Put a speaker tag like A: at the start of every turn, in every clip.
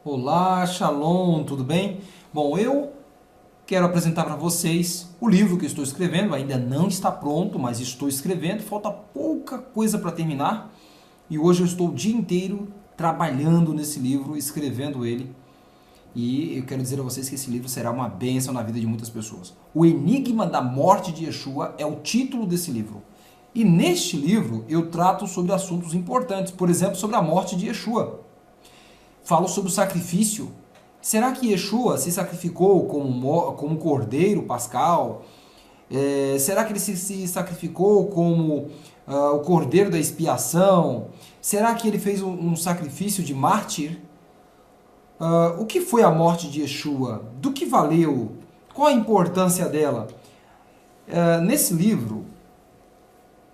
A: Olá, Shalom, tudo bem? Bom, eu quero apresentar para vocês o livro que eu estou escrevendo. Ainda não está pronto, mas estou escrevendo. Falta pouca coisa para terminar. E hoje eu estou o dia inteiro trabalhando nesse livro, escrevendo ele. E eu quero dizer a vocês que esse livro será uma bênção na vida de muitas pessoas. O Enigma da Morte de Yeshua é o título desse livro. E neste livro eu trato sobre assuntos importantes, por exemplo, sobre a morte de Yeshua. Falo sobre o sacrifício. Será que Yeshua se sacrificou como cordeiro pascal? Será que ele se sacrificou como o cordeiro da expiação? Será que ele fez um sacrifício de mártir? O que foi a morte de Yeshua? Do que valeu? Qual a importância dela? Nesse livro,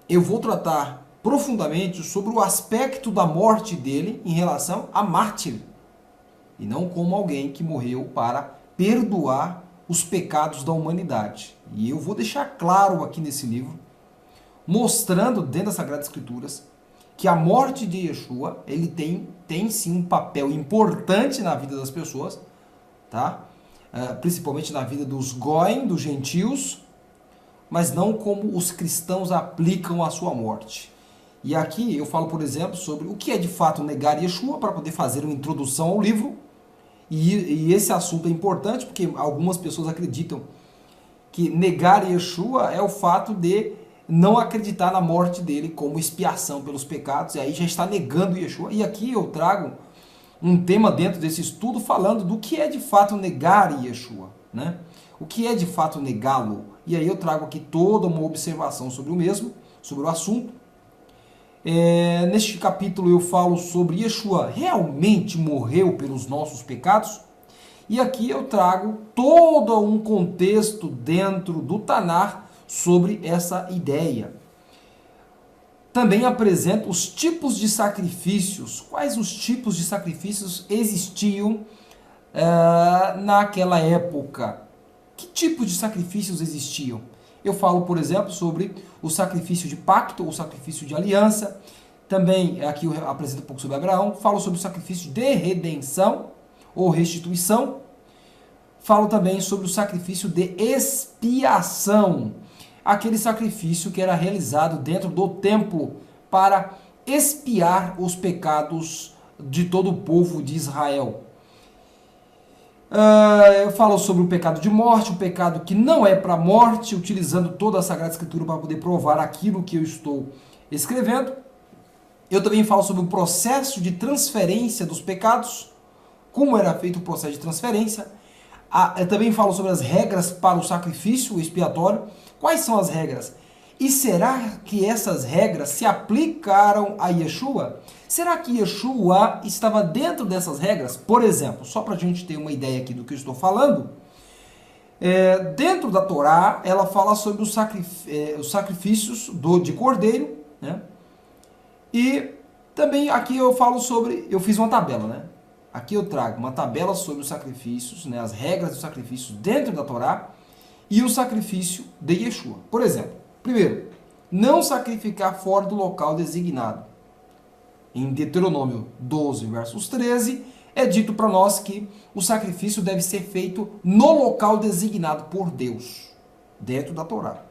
A: eu vou tratar profundamente sobre o aspecto da morte dele em relação a mártir, e não como alguém que morreu para perdoar os pecados da humanidade. E eu vou deixar claro aqui nesse livro, mostrando dentro das Sagradas Escrituras, que a morte de Yeshua, ele tem sim um papel importante na vida das pessoas, tá? Principalmente na vida dos Goim, dos gentios, mas não como os cristãos aplicam a sua morte. E aqui eu falo, por exemplo, sobre o que é de fato negar Yeshua, para poder fazer uma introdução ao livro. E esse assunto é importante porque algumas pessoas acreditam que negar Yeshua é o fato de não acreditar na morte dele como expiação pelos pecados, e aí já está negando Yeshua. E aqui eu trago um tema dentro desse estudo falando do que é de fato negar Yeshua, né? O que é de fato negá-lo? E aí eu trago aqui toda uma observação sobre o mesmo, sobre o assunto. Neste capítulo eu falo sobre Yeshua realmente morreu pelos nossos pecados? E aqui eu trago todo um contexto dentro do Tanar sobre essa ideia. Também apresento os tipos de sacrifícios. Quais os tipos de sacrifícios existiam naquela época? Que tipos de sacrifícios existiam? Eu falo, por exemplo, sobre o sacrifício de pacto, o sacrifício de aliança. Também, aqui eu apresento um pouco sobre Abraão. Falo sobre o sacrifício de redenção ou restituição. Falo também sobre o sacrifício de expiação. Aquele sacrifício que era realizado dentro do templo para expiar os pecados de todo o povo de Israel. Eu falo sobre o pecado de morte, o pecado que não é para morte, utilizando toda a Sagrada Escritura para poder provar aquilo que eu estou escrevendo. Eu também falo sobre o processo de transferência dos pecados, como era feito o processo de transferência. Eu também falo sobre as regras para o sacrifício expiatório. Quais são as regras? E será que essas regras se aplicaram a Yeshua? Será que Yeshua estava dentro dessas regras? Por exemplo, só para a gente ter uma ideia aqui do que eu estou falando, dentro da Torá, ela fala sobre os sacrifícios de cordeiro, né? E também aqui eu falo sobre, eu fiz uma tabela, né? Aqui eu trago uma tabela sobre os sacrifícios, né? As regras dos sacrifícios dentro da Torá e o sacrifício de Yeshua. Por exemplo, primeiro, não sacrificar fora do local designado. Em Deuteronômio 12, versos 13, é dito para nós que o sacrifício deve ser feito no local designado por Deus, dentro da Torá.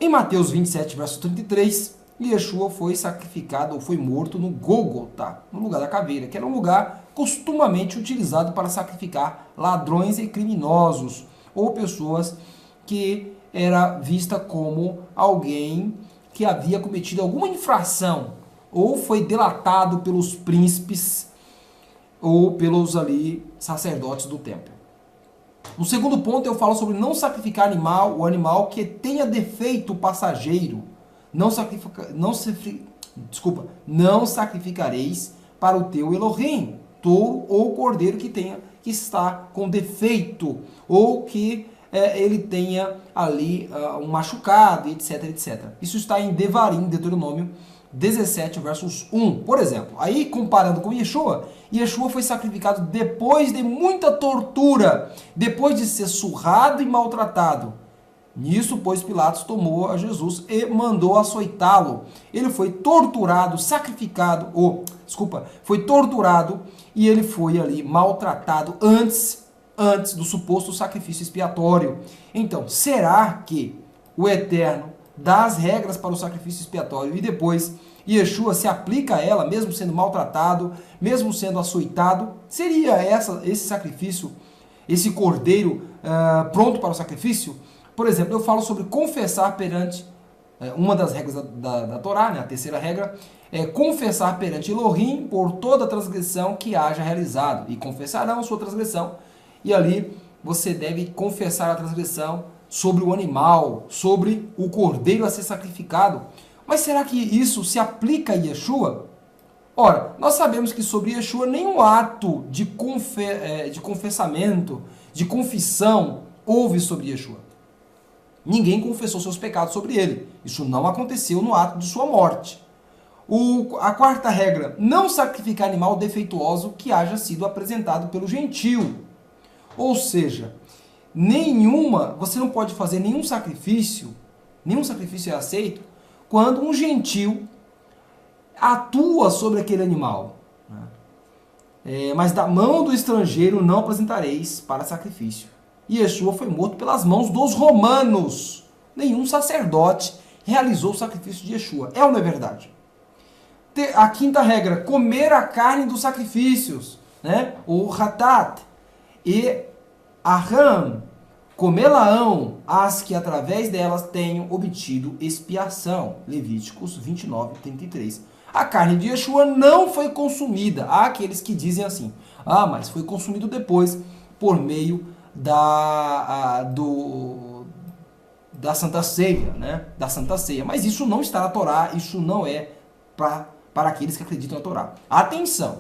A: Em Mateus 27, verso 33, Yeshua foi sacrificado ou foi morto no Gólgota, no lugar da caveira, que era um lugar costumamente utilizado para sacrificar ladrões e criminosos, ou pessoas que era vista como alguém que havia cometido alguma infração, ou foi delatado pelos príncipes, ou pelos ali sacerdotes do templo. No segundo ponto eu falo sobre não sacrificar o animal que tenha defeito passageiro. Não sacrificareis para o teu Elohim, touro ou cordeiro que está com defeito, ou que ele tenha ali um machucado, etc, etc. Isso está em Devarim, Deuteronômio 17, versos 1, por exemplo. Aí, comparando com Yeshua, Yeshua foi sacrificado depois de muita tortura, depois de ser surrado e maltratado. Nisso, pois, Pilatos tomou a Jesus e mandou açoitá-lo. Ele foi torturado, foi torturado e ele foi ali maltratado antes do suposto sacrifício expiatório. Então, será que o Eterno dá as regras para o sacrifício expiatório e depois Yeshua se aplica a ela, mesmo sendo maltratado, mesmo sendo açoitado? Seria esse sacrifício, esse cordeiro pronto para o sacrifício? Por exemplo, eu falo sobre confessar perante, uma das regras da Torá, né, a terceira regra, é confessar perante Elohim por toda transgressão que haja realizado. E confessarão sua transgressão. E ali você deve confessar a transgressão sobre o animal, sobre o cordeiro a ser sacrificado. Mas será que isso se aplica a Yeshua? Ora, nós sabemos que sobre Yeshua nenhum ato de confessamento, de confissão, houve sobre Yeshua. Ninguém confessou seus pecados sobre ele. Isso não aconteceu no ato de sua morte. A quarta regra, não sacrificar animal defeituoso que haja sido apresentado pelo gentio. Ou seja, você não pode fazer nenhum sacrifício é aceito quando um gentio atua sobre aquele animal. Mas da mão do estrangeiro não apresentareis para sacrifício. E Yeshua foi morto pelas mãos dos romanos. Nenhum sacerdote realizou o sacrifício de Yeshua. É ou não é verdade? A quinta regra, comer a carne dos sacrifícios, né? O hatat e aham, comê-la-ão as que através delas tenham obtido expiação. Levíticos 29, 33. A carne de Yeshua não foi consumida. Há aqueles que dizem assim, mas foi consumido depois por meio da Santa Ceia, né? Da Santa Ceia. Mas isso não está na Torá, isso não é para aqueles que acreditam na Torá. Atenção,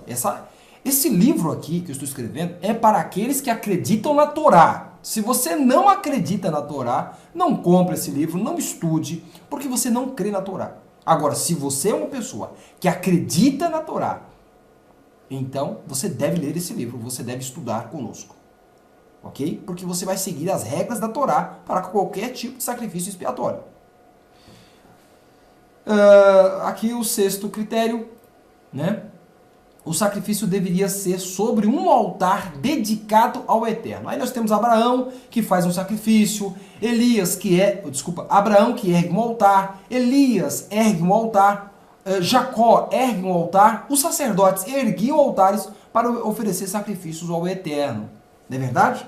A: esse livro aqui que eu estou escrevendo é para aqueles que acreditam na Torá. Se você não acredita na Torá, não compre esse livro, não estude, porque você não crê na Torá. Agora, se você é uma pessoa que acredita na Torá, então você deve ler esse livro, você deve estudar conosco. Ok? Porque você vai seguir as regras da Torá para qualquer tipo de sacrifício expiatório. Aqui o sexto critério, né? O sacrifício deveria ser sobre um altar dedicado ao Eterno. Aí nós temos Abraão, que faz um sacrifício, Abraão que ergue um altar, Elias ergue um altar, Jacó ergue um altar, os sacerdotes erguiam altares para oferecer sacrifícios ao Eterno. Não é verdade?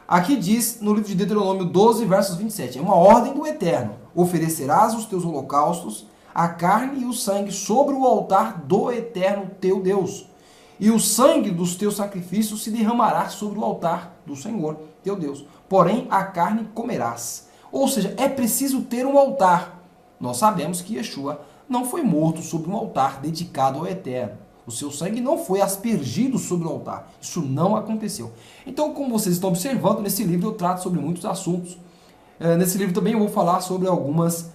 A: Aqui diz no livro de Deuteronômio 12, versos 27, é uma ordem do Eterno. Oferecerás os teus holocaustos, a carne e o sangue sobre o altar do Eterno teu Deus. E o sangue dos teus sacrifícios se derramará sobre o altar do Senhor teu Deus. Porém, a carne comerás. Ou seja, é preciso ter um altar. Nós sabemos que Yeshua não foi morto sobre um altar dedicado ao Eterno. O seu sangue não foi aspergido sobre o altar. Isso não aconteceu. Então, como vocês estão observando, nesse livro eu trato sobre muitos assuntos. Nesse livro também eu vou falar sobre algumas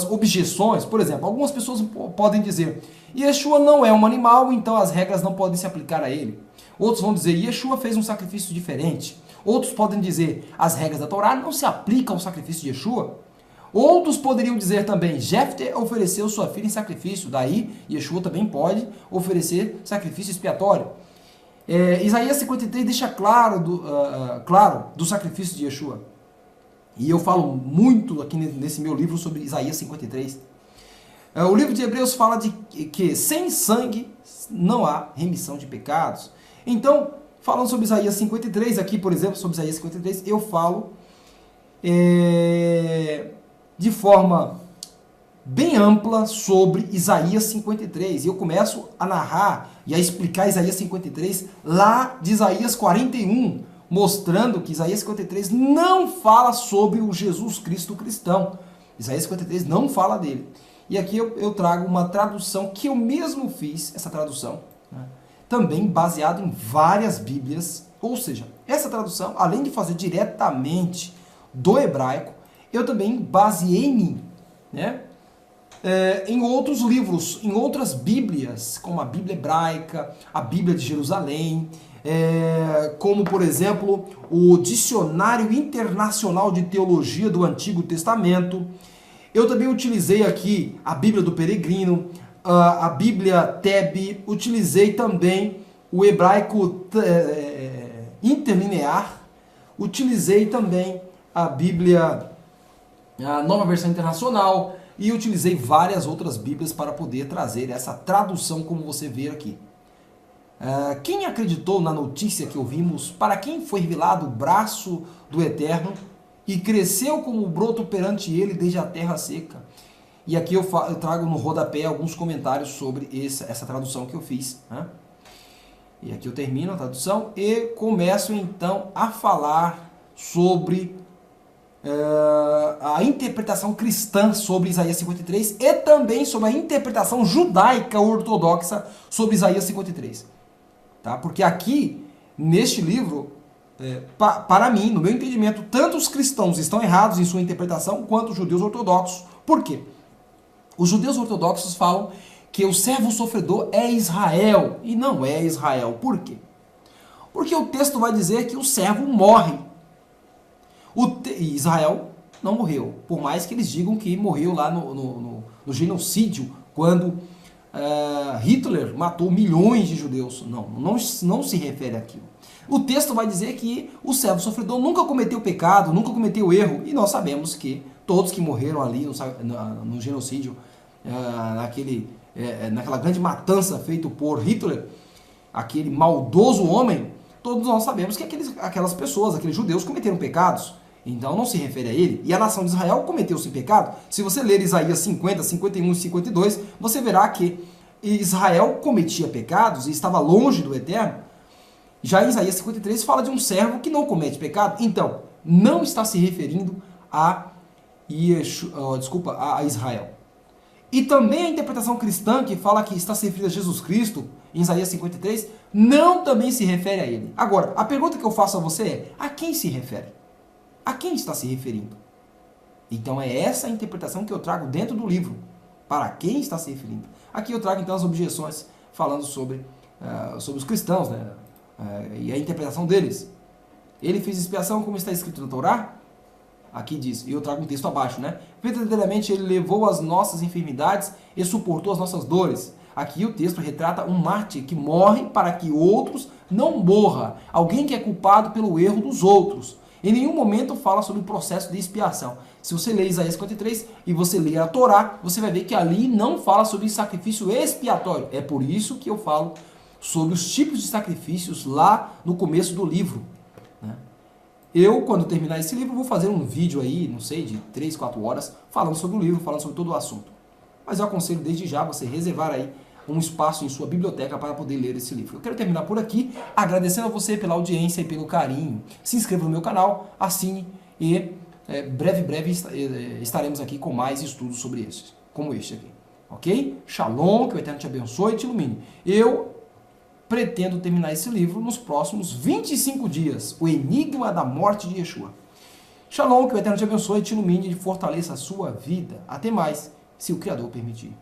A: objeções. Por exemplo, algumas pessoas podem dizer Yeshua não é um animal, então as regras não podem se aplicar a ele. Outros vão dizer Yeshua fez um sacrifício diferente. Outros podem dizer as regras da Torá não se aplicam ao sacrifício de Yeshua. Outros poderiam dizer também, Jefté ofereceu sua filha em sacrifício, daí Yeshua também pode oferecer sacrifício expiatório. Isaías 53 deixa claro do sacrifício de Yeshua. E eu falo muito aqui nesse meu livro sobre Isaías 53. O livro de Hebreus fala de que sem sangue não há remissão de pecados. Então, falando sobre Isaías 53, aqui por exemplo, sobre Isaías 53, eu falo de forma bem ampla sobre Isaías 53. E eu começo a narrar e a explicar Isaías 53 lá de Isaías 41, mostrando que Isaías 53 não fala sobre o Jesus Cristo cristão. Isaías 53 não fala dele. E aqui eu trago uma tradução que eu mesmo fiz, essa tradução, né, também baseado em várias Bíblias. Ou seja, essa tradução, além de fazer diretamente do hebraico, eu também baseei em mim, né? em outros livros, em outras Bíblias, como a Bíblia Hebraica, a Bíblia de Jerusalém, como, por exemplo, o Dicionário Internacional de Teologia do Antigo Testamento. Eu também utilizei aqui a Bíblia do Peregrino, a Bíblia Tebe, utilizei também o hebraico interlinear, utilizei também a Bíblia, a Nova Versão Internacional, e utilizei várias outras Bíblias para poder trazer essa tradução como você vê aqui. Quem acreditou na notícia que ouvimos, para quem foi revelado o braço do Eterno e cresceu como broto perante ele desde a terra seca? E aqui eu trago no rodapé alguns comentários sobre essa tradução que eu fiz. Né? E aqui eu termino a tradução e começo então a falar sobre a interpretação cristã sobre Isaías 53 e também sobre a interpretação judaica ortodoxa sobre Isaías 53. Tá? Porque aqui, neste livro, para mim, no meu entendimento, tanto os cristãos estão errados em sua interpretação quanto os judeus ortodoxos. Por quê? Os judeus ortodoxos falam que o servo sofredor é Israel e não é Israel. Por quê? Porque o texto vai dizer que o servo morre. Israel não morreu, por mais que eles digam que morreu lá no genocídio, quando Hitler matou milhões de judeus. Não se refere àquilo. O texto vai dizer que o servo sofredor nunca cometeu pecado, nunca cometeu erro, e nós sabemos que todos que morreram ali no genocídio, naquela grande matança feita por Hitler, aquele maldoso homem, todos nós sabemos que aquelas pessoas, aqueles judeus cometeram pecados. Então não se refere a ele. E a nação de Israel cometeu esse pecado. Se você ler Isaías 50, 51 e 52, você verá que Israel cometia pecados e estava longe do Eterno. Já em Isaías 53 fala de um servo que não comete pecado. Então, não está se referindo a Israel. E também a interpretação cristã que fala que está se referindo a Jesus Cristo, em Isaías 53, não também se refere a ele. Agora, a pergunta que eu faço a você é: a quem se refere? A quem está se referindo? Então é essa a interpretação que eu trago dentro do livro. Para quem está se referindo? Aqui eu trago então as objeções falando sobre os cristãos, né? E a interpretação deles. Ele fez expiação como está escrito na Torá? Aqui diz, e eu trago um texto abaixo, né? Verdadeiramente ele levou as nossas enfermidades e suportou as nossas dores. Aqui o texto retrata um mártir que morre para que outros não morram. Alguém que é culpado pelo erro dos outros. Em nenhum momento fala sobre o processo de expiação. Se você ler Isaías 53 e você ler a Torá, você vai ver que ali não fala sobre sacrifício expiatório. É por isso que eu falo sobre os tipos de sacrifícios lá no começo do livro. Né? Eu, quando terminar esse livro, vou fazer um vídeo aí, não sei, de 3, 4 horas, falando sobre o livro, falando sobre todo o assunto. Mas eu aconselho desde já você reservar aí um espaço em sua biblioteca para poder ler esse livro. Eu quero terminar por aqui, agradecendo a você pela audiência e pelo carinho. Se inscreva no meu canal, assine e breve estaremos aqui com mais estudos sobre esses, como este aqui. Ok? Shalom, que o Eterno te abençoe e te ilumine. Eu pretendo terminar esse livro nos próximos 25 dias, o enigma da morte de Yeshua. Shalom, que o Eterno te abençoe e te ilumine e fortaleça a sua vida. Até mais, se o Criador permitir.